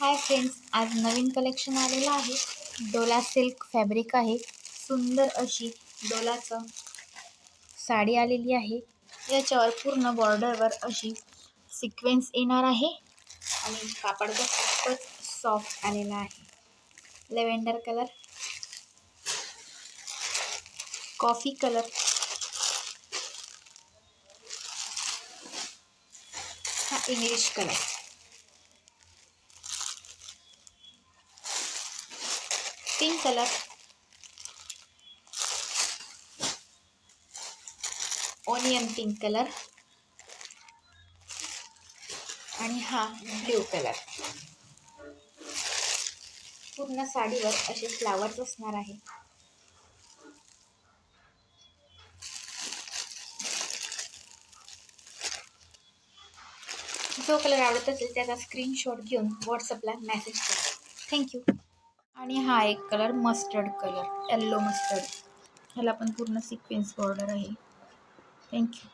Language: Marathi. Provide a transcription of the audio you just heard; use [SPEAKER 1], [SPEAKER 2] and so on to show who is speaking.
[SPEAKER 1] हाय फ्रेंड्स, आज नवीन कलेक्शन आलेलं आहे. डोला सिल्क फॅब्रिक आहे. सुंदर अशी डोलाचं साडी आलेली आहे. याच्यावर पूर्ण बॉर्डरवर अशी सिक्वेन्स येणार आहे आणि कापड खूपच सॉफ्ट आलेला आहे. लेव्हेंडर कलर, कॉफी कलर, हा English colour, pink colour, onion pink colour आणि हा ब्ल्यू कलर. पूर्ण साडीवर असे फ्लावर्स असणार आहे. जो कलर आवडत असेल त्याचा स्क्रीनशॉट घेऊन व्हॉट्सअपला मेसेज करा. थँक्यू. आणि हा एक colour mustard colour, yellow mustard. ह्याला पण पूर्ण सिक्वेन्स बॉर्डर आहे. थँक्यू.